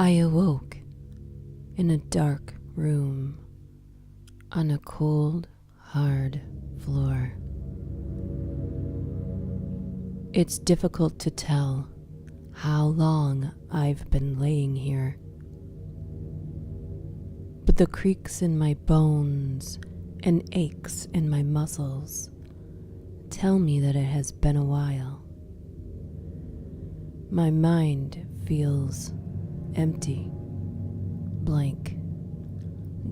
I awoke in a dark room on a cold, hard floor. It's difficult to tell how long I've been laying here, but the creaks in my bones and aches in my muscles tell me that it has been a while. My mind feels empty, blank,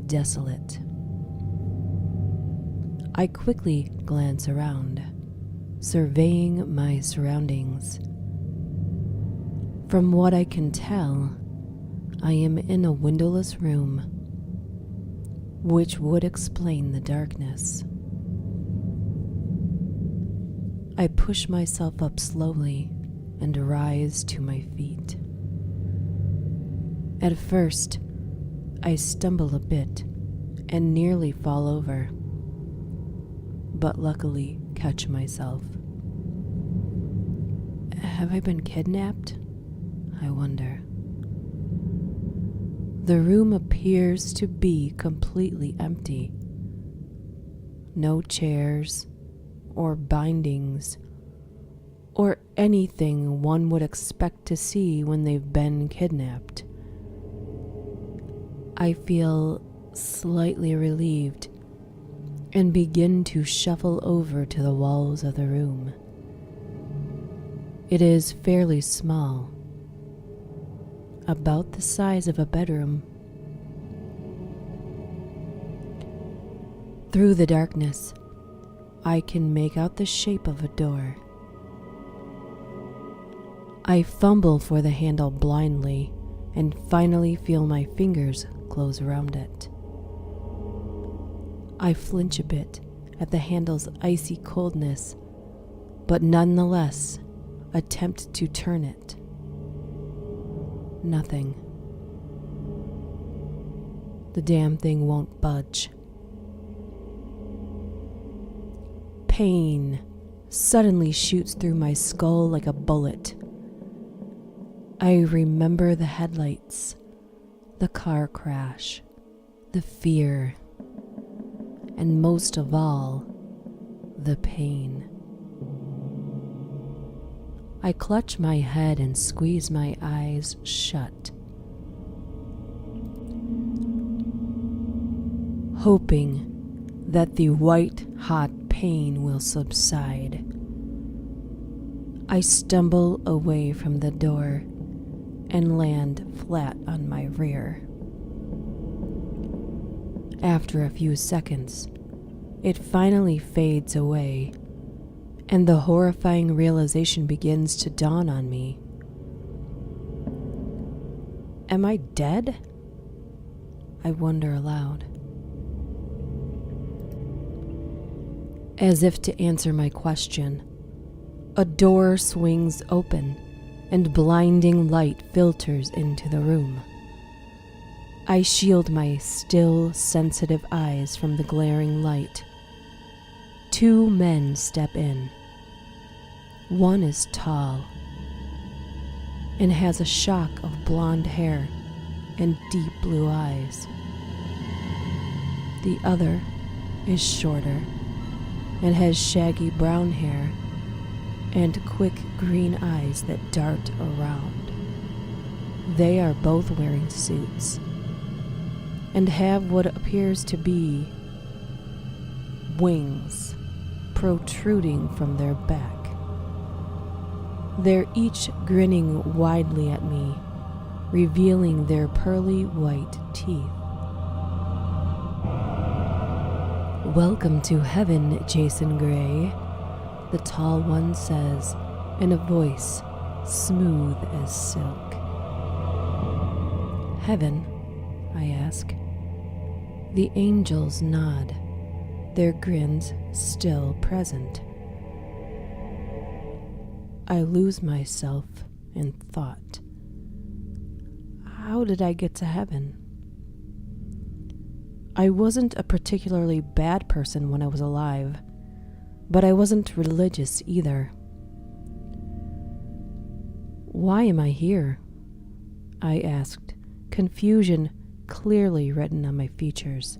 desolate. I quickly glance around, surveying my surroundings. From what I can tell, I am in a windowless room, which would explain the darkness. I push myself up slowly and rise to my feet. At first, I stumble a bit and nearly fall over, but luckily catch myself. Have I been kidnapped? I wonder. The room appears to be completely empty. No chairs or bindings or anything one would expect to see when they've been kidnapped. I feel slightly relieved and begin to shuffle over to the walls of the room. It is fairly small, about the size of a bedroom. Through the darkness, I can make out the shape of a door. I fumble for the handle blindly and finally feel my fingers close around it. I flinch a bit at the handle's icy coldness, but nonetheless attempt to turn it. Nothing. The damn thing won't budge. Pain suddenly shoots through my skull like a bullet. I remember the headlights, the car crash, the fear, and most of all, the pain. I clutch my head and squeeze my eyes shut, hoping that the white-hot pain will subside. I stumble away from the door and land flat on my rear. After a few seconds, it finally fades away, and the horrifying realization begins to dawn on me. Am I dead? I wonder aloud. As if to answer my question, a door swings open and blinding light filters into the room. I shield my still sensitive eyes from the glaring light. Two men step in. One is tall and has a shock of blonde hair and deep blue eyes. The other is shorter and has shaggy brown hair and quick green eyes that dart around. They are both wearing suits and have what appears to be wings protruding from their back. They're each grinning widely at me, revealing their pearly white teeth. "Welcome to heaven, Jason Gray," the tall one says in a voice smooth as silk. "Heaven?" I ask. The angels nod, their grins still present. I lose myself in thought. How did I get to heaven? I wasn't a particularly bad person when I was alive, but I wasn't religious either. Why am I here? I asked, confusion clearly written on my features.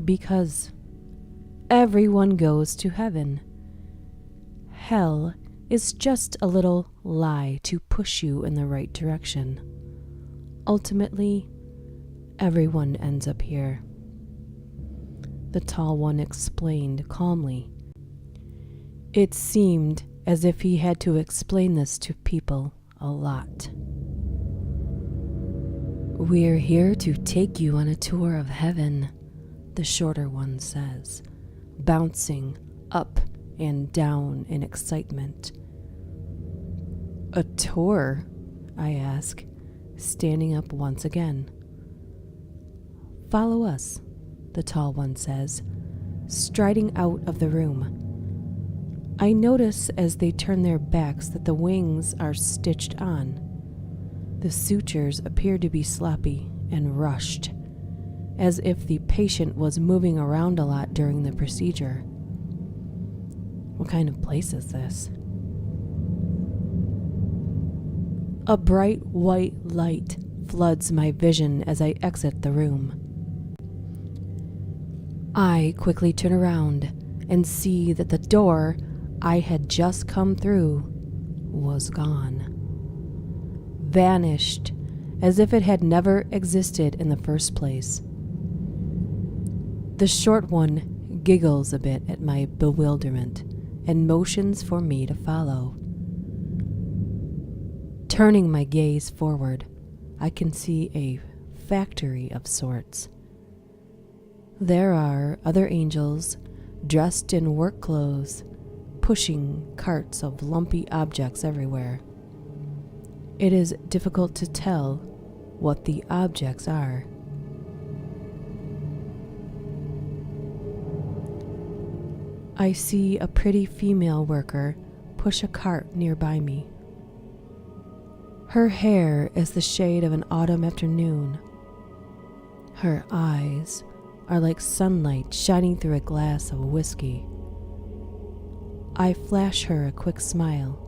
Because everyone goes to heaven. Hell is just a little lie to push you in the right direction. Ultimately, everyone ends up here. The tall one explained calmly. It seemed as if he had to explain this to people a lot. We're here to take you on a tour of heaven, the shorter one says, bouncing up and down in excitement. A tour? I ask, standing up once again. Follow us, the tall one says, striding out of the room. I notice as they turn their backs that the wings are stitched on. The sutures appear to be sloppy and rushed, as if the patient was moving around a lot during the procedure. What kind of place is this? A bright white light floods my vision as I exit the room. I quickly turn around and see that the door I had just come through was gone. Vanished as if it had never existed in the first place. The short one giggles a bit at my bewilderment and motions for me to follow. Turning my gaze forward, I can see a factory of sorts. There are other angels dressed in work clothes, pushing carts of lumpy objects everywhere. It is difficult to tell what the objects are. I see a pretty female worker push a cart nearby me. Her hair is the shade of an autumn afternoon. Her eyes are like sunlight shining through a glass of whiskey. I flash her a quick smile,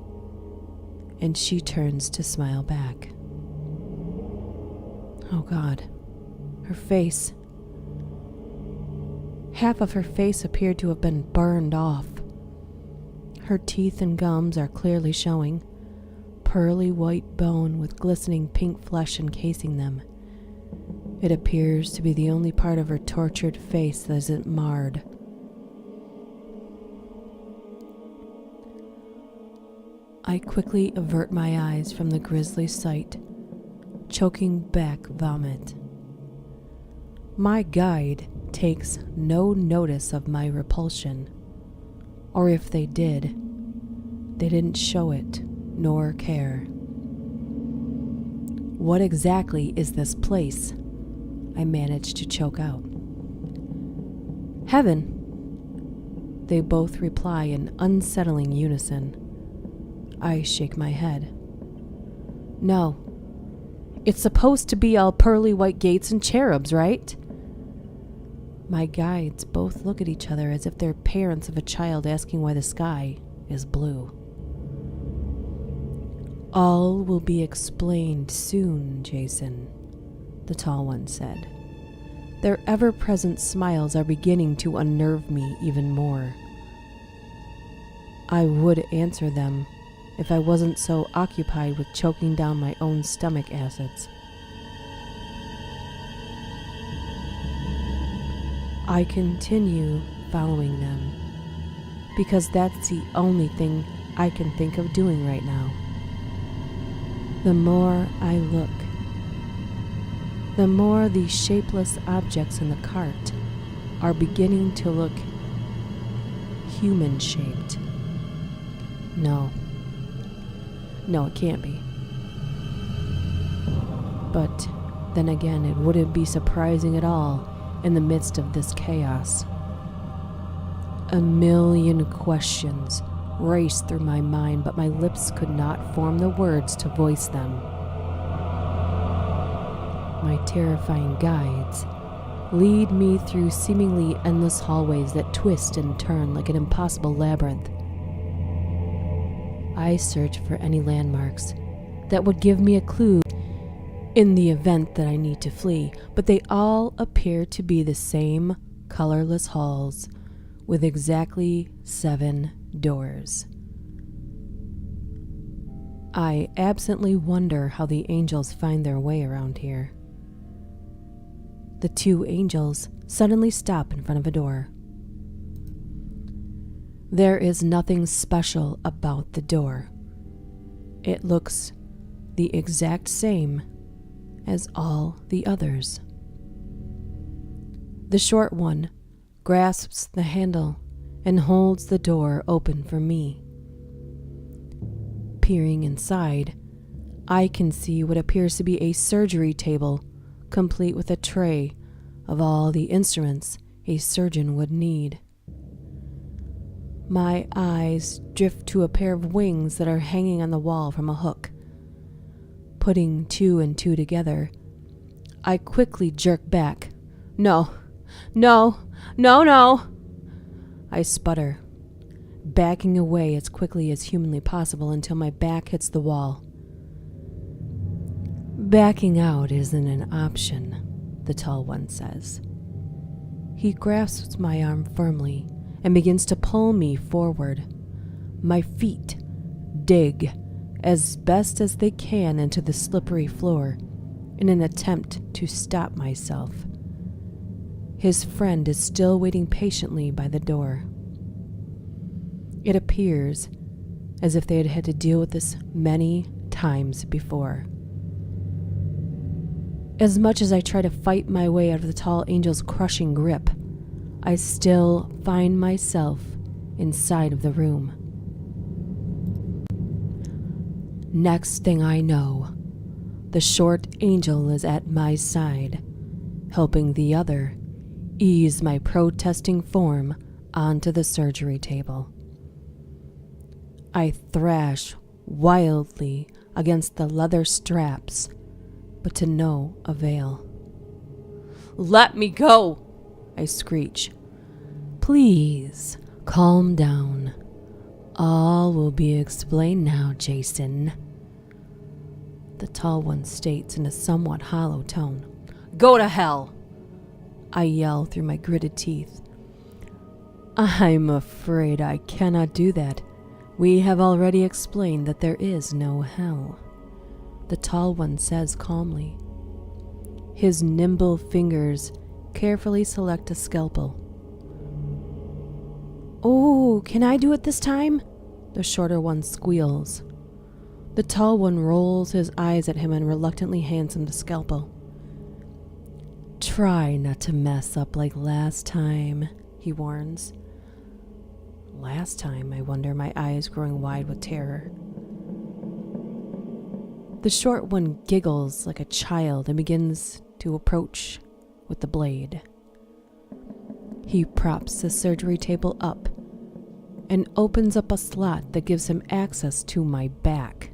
and she turns to smile back. Oh God, her face. Half of her face appeared to have been burned off. Her teeth and gums are clearly showing, pearly white bone with glistening pink flesh encasing them. It appears to be the only part of her tortured face that isn't marred. I quickly avert my eyes from the grisly sight, choking back vomit. My guide takes no notice of my repulsion, or if they did, they didn't show it nor care. What exactly is this place? I managed to choke out. Heaven, they both reply in unsettling unison. I shake my head. No, it's supposed to be all pearly white gates and cherubs, right? My guides both look at each other as if they're parents of a child asking why the sky is blue. All will be explained soon, Jason, the tall one said. Their ever-present smiles are beginning to unnerve me even more. I would answer them if I wasn't so occupied with choking down my own stomach acids. I continue following them, because that's the only thing I can think of doing right now. The more I look, the more the shapeless objects in the cart are beginning to look human-shaped. No, it can't be. But then again, it wouldn't be surprising at all in the midst of this chaos. A million questions raced through my mind, but my lips could not form the words to voice them. My terrifying guides lead me through seemingly endless hallways that twist and turn like an impossible labyrinth. I search for any landmarks that would give me a clue in the event that I need to flee, but they all appear to be the same colorless halls with exactly 7 doors. I absently wonder how the angels find their way around here. The 2 angels suddenly stop in front of a door. There is nothing special about the door. It looks the exact same as all the others. The short one grasps the handle and holds the door open for me. Peering inside, I can see what appears to be a surgery table, complete with a tray of all the instruments a surgeon would need. My eyes drift to a pair of wings that are hanging on the wall from a hook. Putting 2 and 2 together, I quickly jerk back. No. I sputter, backing away as quickly as humanly possible until my back hits the wall. Backing out isn't an option, the tall one says. He grasps my arm firmly and begins to pull me forward. My feet dig as best as they can into the slippery floor in an attempt to stop myself. His friend is still waiting patiently by the door. It appears as if they had had to deal with this many times before. As much as I try to fight my way out of the tall angel's crushing grip, I still find myself inside of the room. Next thing I know, the short angel is at my side, helping the other ease my protesting form onto the surgery table. I thrash wildly against the leather straps, but to no avail. "Let me go!" I screech. "Please, calm down. All will be explained now, Jason," the tall one states in a somewhat hollow tone. "Go to hell!" I yell through my gritted teeth. "I'm afraid I cannot do that. We have already explained that there is no hell," the tall one says calmly. His nimble fingers carefully select a scalpel. "Oh, can I do it this time?" the shorter one squeals. The tall one rolls his eyes at him and reluctantly hands him the scalpel. "Try not to mess up like last time," he warns. Last time, I wonder, my eyes growing wide with terror. The short one giggles like a child and begins to approach with the blade. He props the surgery table up and opens up a slot that gives him access to my back.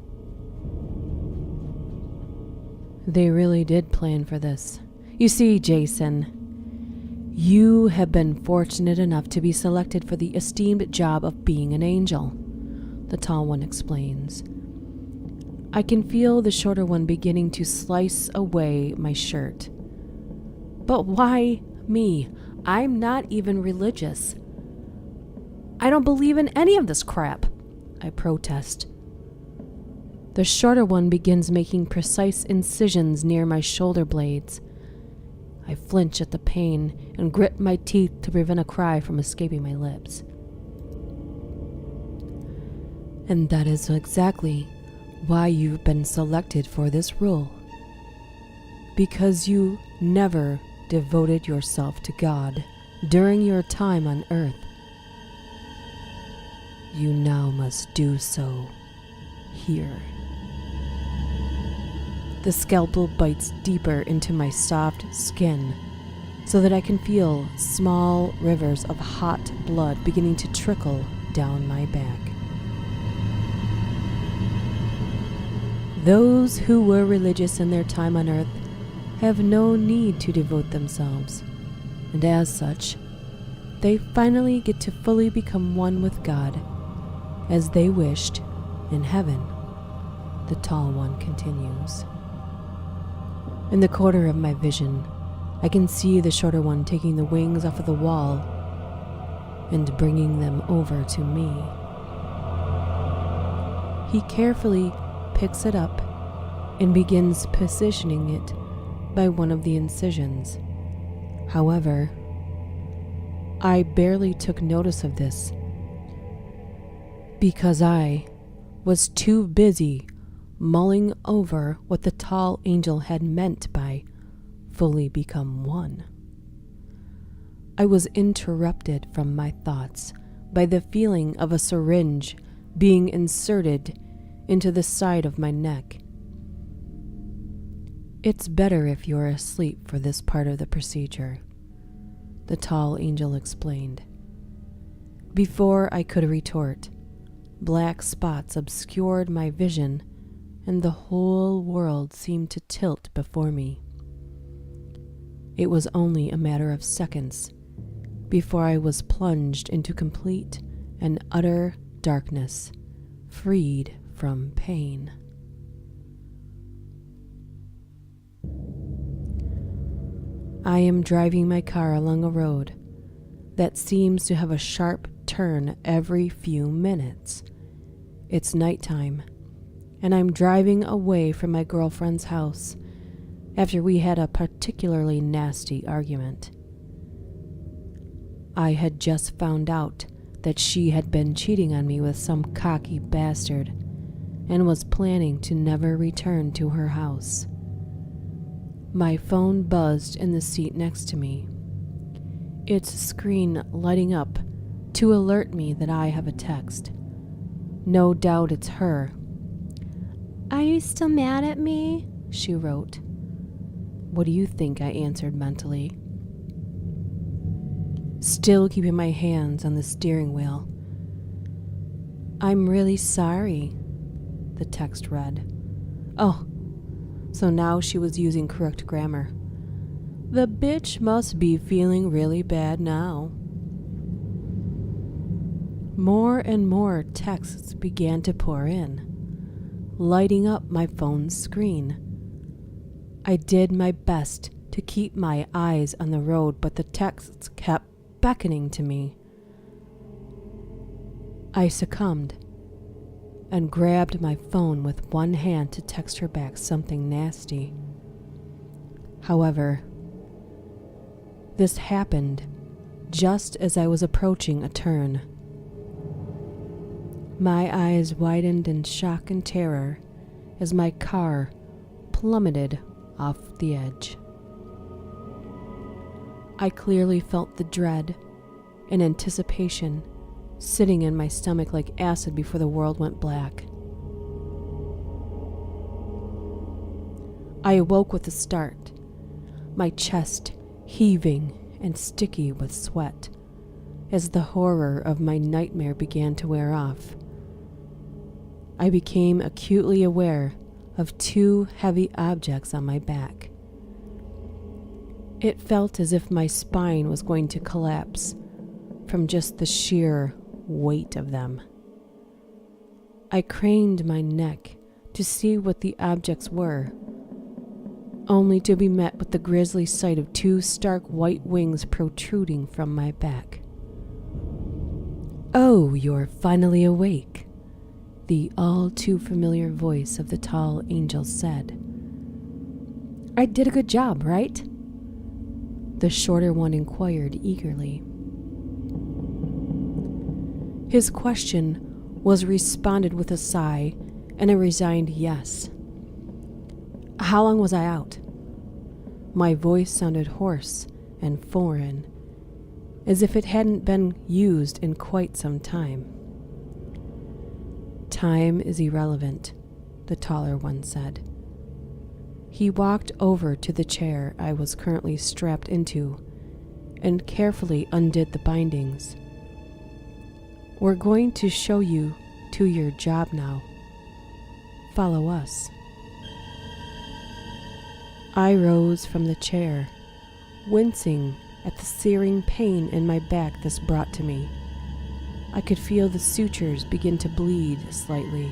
They really did plan for this. You see, Jason, you have been fortunate enough to be selected for the esteemed job of being an angel, the tall one explains. I can feel the shorter one beginning to slice away my shirt. "But why me? I'm not even religious. I don't believe in any of this crap," I protest. The shorter one begins making precise incisions near my shoulder blades. I flinch at the pain and grit my teeth to prevent a cry from escaping my lips. And that is exactly why you've been selected for this role. Because you never devoted yourself to God during your time on Earth. You now must do so here. The scalpel bites deeper into my soft skin so that I can feel small rivers of hot blood beginning to trickle down my back. Those who were religious in their time on Earth have no need to devote themselves, and as such, they finally get to fully become one with God, as they wished in heaven, the tall one continues. In the corner of my vision, I can see the shorter one taking the wings off of the wall and bringing them over to me. He carefully picks it up and begins positioning it by one of the incisions. However, I barely took notice of this because I was too busy mulling over what the tall angel had meant by fully become one. I was interrupted from my thoughts by the feeling of a syringe being inserted into the side of my neck. "It's better if you're asleep for this part of the procedure," the tall angel explained. Before I could retort, black spots obscured my vision and the whole world seemed to tilt before me. It was only a matter of seconds before I was plunged into complete and utter darkness, freed from pain. I am driving my car along a road that seems to have a sharp turn every few minutes. It's nighttime, and I'm driving away from my girlfriend's house after we had a particularly nasty argument. I had just found out that she had been cheating on me with some cocky bastard and was planning to never return to her house. My phone buzzed in the seat next to me, its screen lighting up to alert me that I have a text. No doubt it's her. "Are you still mad at me?" she wrote. "What do you think?" I answered mentally, still keeping my hands on the steering wheel. "I'm really sorry," the text read. Oh, so now she was using correct grammar. The bitch must be feeling really bad now. More and more texts began to pour in, lighting up my phone's screen. I did my best to keep my eyes on the road, but the texts kept beckoning to me. I succumbed and grabbed my phone with one hand to text her back something nasty. However, this happened just as I was approaching a turn. My eyes widened in shock and terror as my car plummeted off the edge. I clearly felt the dread and anticipation sitting in my stomach like acid before the world went black. I awoke with a start, my chest heaving and sticky with sweat as the horror of my nightmare began to wear off. I became acutely aware of two heavy objects on my back. It felt as if my spine was going to collapse from just the sheer weight of them. I craned my neck to see what the objects were, only to be met with the grisly sight of two stark white wings protruding from my back. "Oh, you're finally awake," the all too familiar voice of the tall angel said. "I did a good job, right?" the shorter one inquired eagerly. His question was responded with a sigh and a resigned yes. How long was I out? My voice sounded hoarse and foreign, as if it hadn't been used in quite some time. "Time is irrelevant," the taller one said. He walked over to the chair I was currently strapped into and carefully undid the bindings. "We're going to show you to your job now. Follow us." I rose from the chair, wincing at the searing pain in my back this brought to me. I could feel the sutures begin to bleed slightly,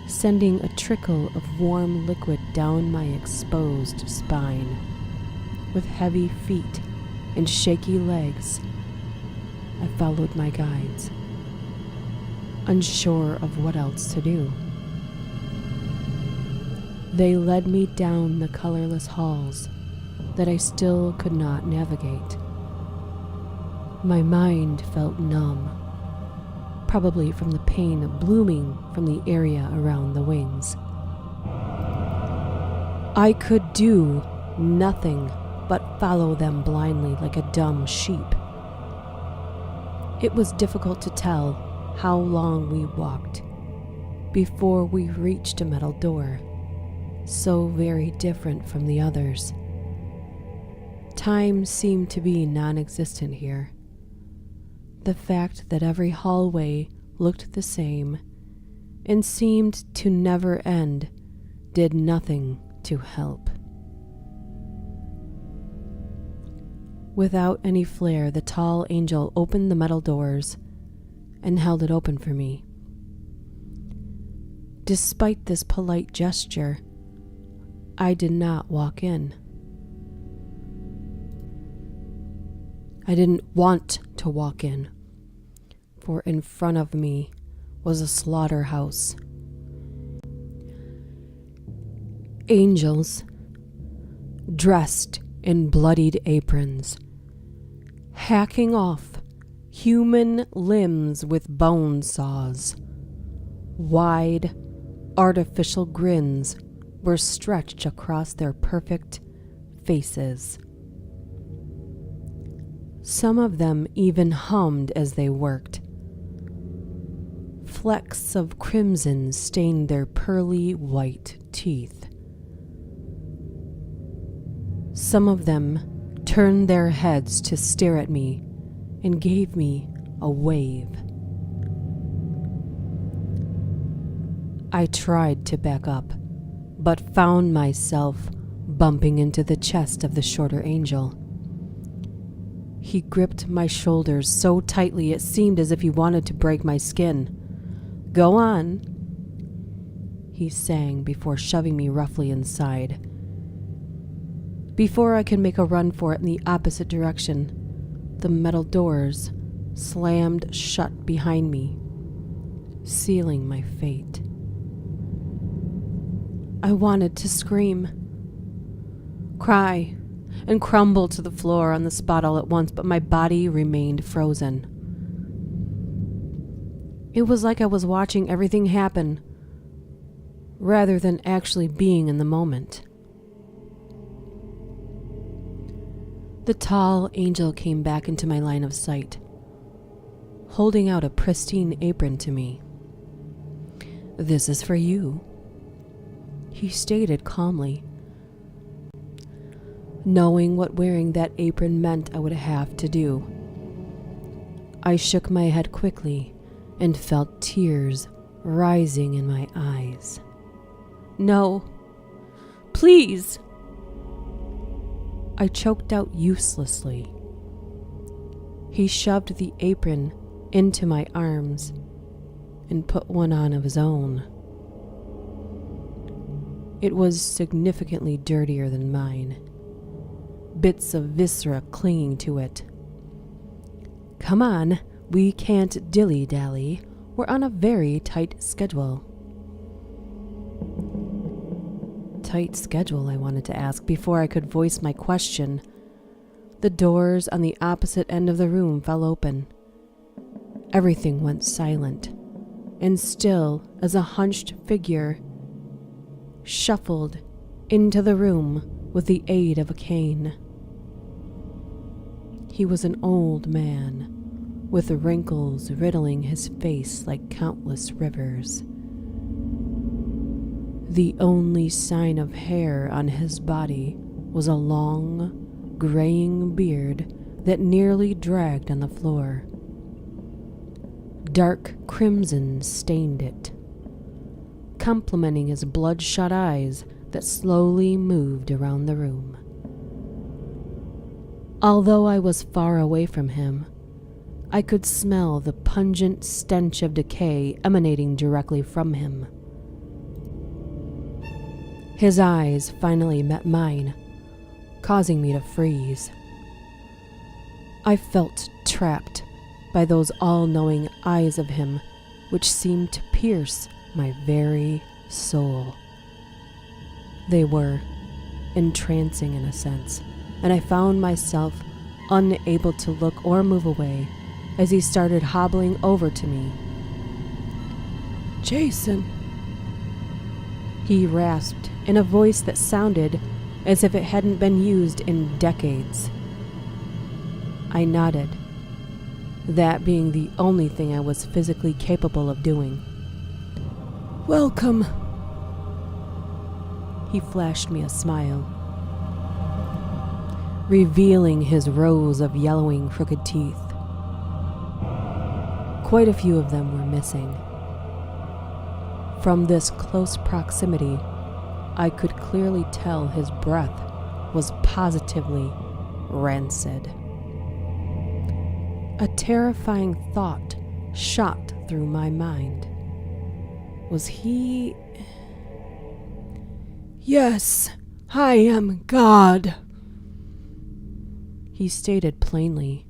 sending a trickle of warm liquid down my exposed spine. With heavy feet and shaky legs, I followed my guides, unsure of what else to do. They led me down the colorless halls that I still could not navigate. My mind felt numb, probably from the pain blooming from the area around the wings. I could do nothing but follow them blindly like a dumb sheep. It was difficult to tell how long we walked before we reached a metal door, so very different from the others. Time seemed to be non-existent here. The fact that every hallway looked the same and seemed to never end did nothing to help. Without any flair, the tall angel opened the metal doors and held it open for me. Despite this polite gesture, I did not walk in. I didn't want to walk in, for in front of me was a slaughterhouse. Angels, dressed in bloodied aprons, hacking off human limbs with bone saws. Wide, artificial grins were stretched across their perfect faces. Some of them even hummed as they worked. Flecks of crimson stained their pearly white teeth. Some of them turned their heads to stare at me and gave me a wave. I tried to back up, but found myself bumping into the chest of the shorter angel. He gripped my shoulders so tightly it seemed as if he wanted to break my skin. "Go on," he sang before shoving me roughly inside. Before I could make a run for it in the opposite direction, the metal doors slammed shut behind me, sealing my fate. I wanted to scream, cry, and crumble to the floor on the spot all at once, but my body remained frozen. It was like I was watching everything happen, rather than actually being in the moment. The tall angel came back into my line of sight, holding out a pristine apron to me. "This is for you," he stated calmly. Knowing what wearing that apron meant I would have to do, I shook my head quickly and felt tears rising in my eyes. "No, please," I choked out uselessly. He shoved the apron into my arms and put one on of his own. It was significantly dirtier than mine, bits of viscera clinging to it. "Come on, we can't dilly-dally. We're on a very tight schedule." Tight schedule, I wanted to ask before I could voice my question. The doors on the opposite end of the room fell open. Everything went silent, and still as a hunched figure shuffled into the room with the aid of a cane. He was an old man, with wrinkles riddling his face like countless rivers. The only sign of hair on his body was a long, graying beard that nearly dragged on the floor. Dark crimson stained it, complementing his bloodshot eyes that slowly moved around the room. Although I was far away from him, I could smell the pungent stench of decay emanating directly from him. His eyes finally met mine, causing me to freeze. I felt trapped by those all-knowing eyes of him, which seemed to pierce my very soul. They were entrancing in a sense, and I found myself unable to look or move away as he started hobbling over to me. "Jason," he rasped in a voice that sounded as if it hadn't been used in decades. I nodded, that being the only thing I was physically capable of doing. "Welcome." He flashed me a smile, revealing his rows of yellowing, crooked teeth. Quite a few of them were missing. From this close proximity, I could clearly tell his breath was positively rancid. A terrifying thought shot through my mind. Was he... "Yes, I am God," he stated plainly,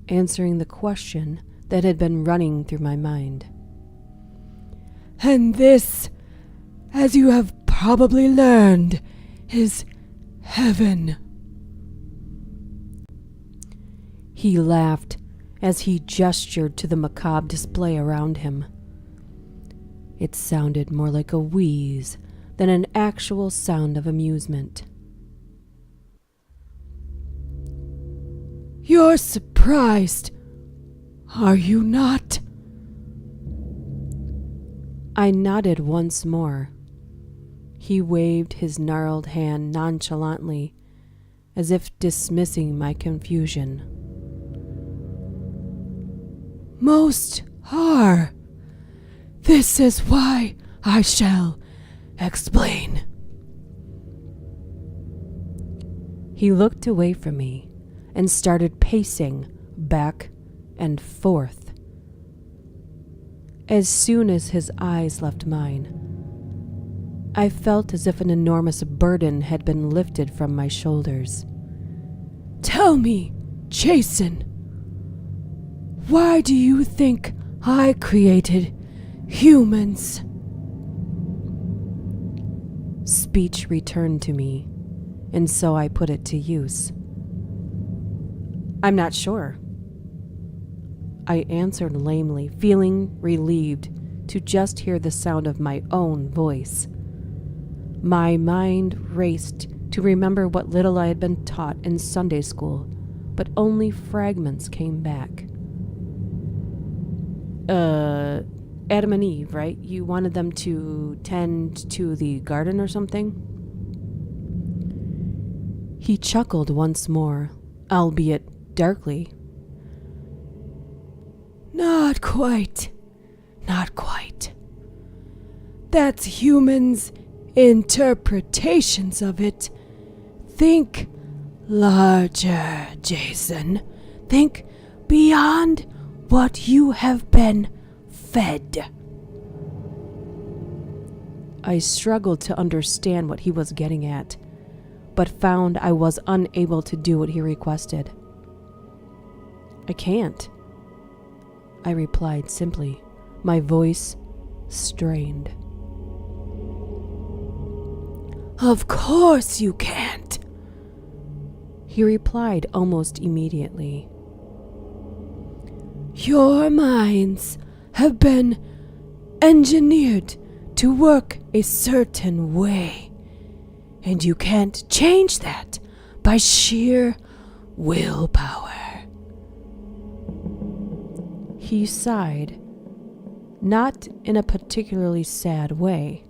answering the question that had been running through my mind. "And this, as you have probably learned, is heaven." He laughed as he gestured to the macabre display around him. It sounded more like a wheeze than an actual sound of amusement. "You're surprised, are you not?" I nodded once more. He waved his gnarled hand nonchalantly, as if dismissing my confusion. "Most are. This is why I shall explain." He looked away from me and started pacing back and forth. As soon as his eyes left mine, I felt as if an enormous burden had been lifted from my shoulders. "Tell me, Jason, why do you think I created humans?" Speech returned to me, and so I put it to use. "I'm not sure," I answered lamely, feeling relieved to just hear the sound of my own voice. My mind raced to remember what little I had been taught in Sunday school, but only fragments came back. Adam and Eve, right? You wanted them to tend to the garden or something?" He chuckled once more, albeit darkly. Not quite. That's humans' interpretations of it. Think larger, Jason. Think beyond what you have been fed." I struggled to understand what he was getting at, but found I was unable to do what he requested. "I can't," I replied simply, my voice strained. "Of course you can't," he replied almost immediately. "Your minds have been engineered to work a certain way, and you can't change that by sheer willpower." He sighed, not in a particularly sad way.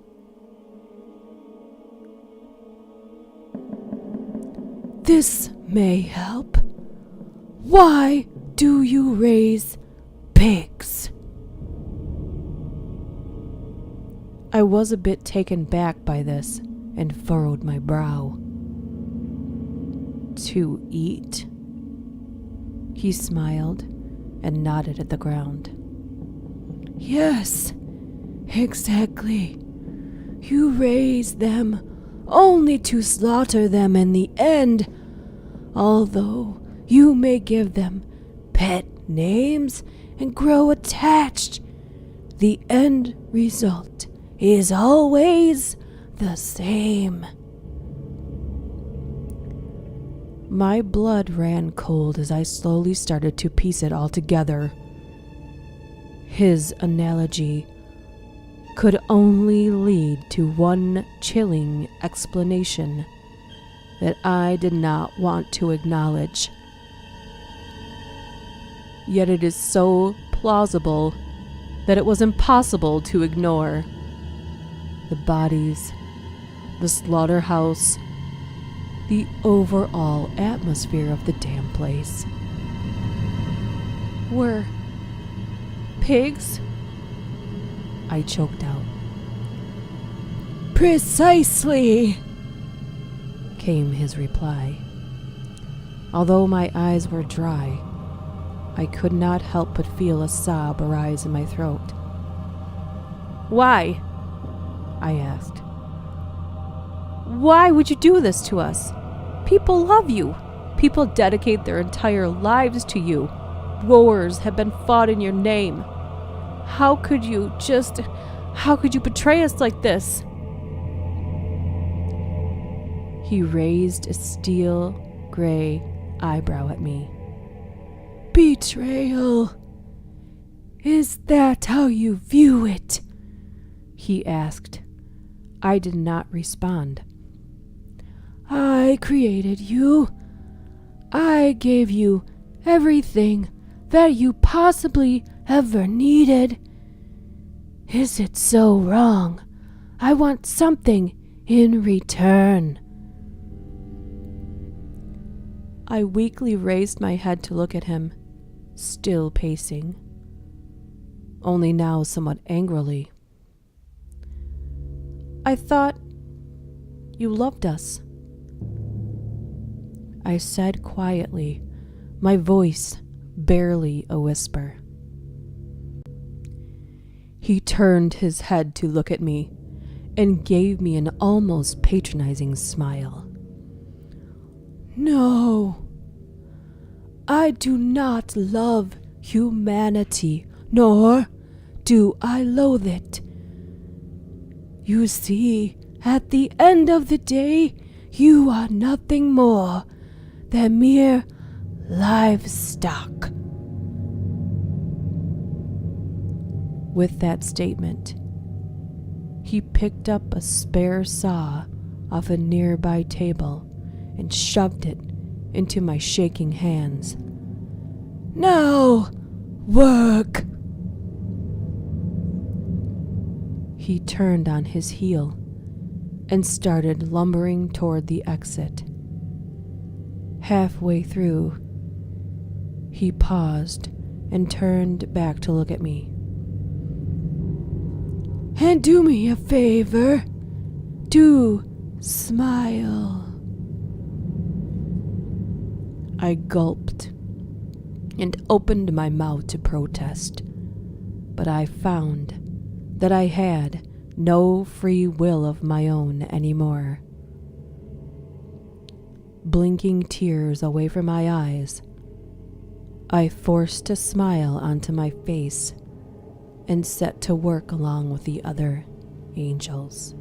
"This may help. Why do you raise pigs?" I was a bit taken back by this and furrowed my brow. "To eat?" He smiled and nodded at the ground. "Yes, exactly. You raise them only to slaughter them in the end. Although you may give them pet names and grow attached, the end result is always the same. My blood ran cold as I slowly started to piece it all together. His analogy could only lead to one chilling explanation that I did not want to acknowledge. Yet it is so plausible that it was impossible to ignore. The bodies, the slaughterhouse, the overall atmosphere of the damn place. Were pigs? I choked out. Precisely, came his reply. Although my eyes were dry, I could not help but feel a sob arise in my throat. Why? I asked. Why would you do this to us? People love you. People dedicate their entire lives to you. Wars have been fought in your name. How could you betray us like this? He raised a steel gray eyebrow at me. Betrayal? Is that how you view it? He asked. I did not respond. I created you. I gave you everything that you possibly ever needed. Is it so wrong? I want something in return. I weakly raised my head to look at him, still pacing, only now somewhat angrily. I thought you loved us, I said quietly, my voice barely a whisper. He turned his head to look at me and gave me an almost patronizing smile. No, I do not love humanity, nor do I loathe it. You see, at the end of the day, you are nothing more than mere livestock. With that statement, he picked up a spare saw off a nearby table and shoved it into my shaking hands. Now, work! He turned on his heel and started lumbering toward the exit. Halfway through, he paused and turned back to look at me. And do me a favor. Do smile. I gulped and opened my mouth to protest, but I found that I had no free will of my own anymore. Blinking tears away from my eyes, I forced a smile onto my face and set to work along with the other angels.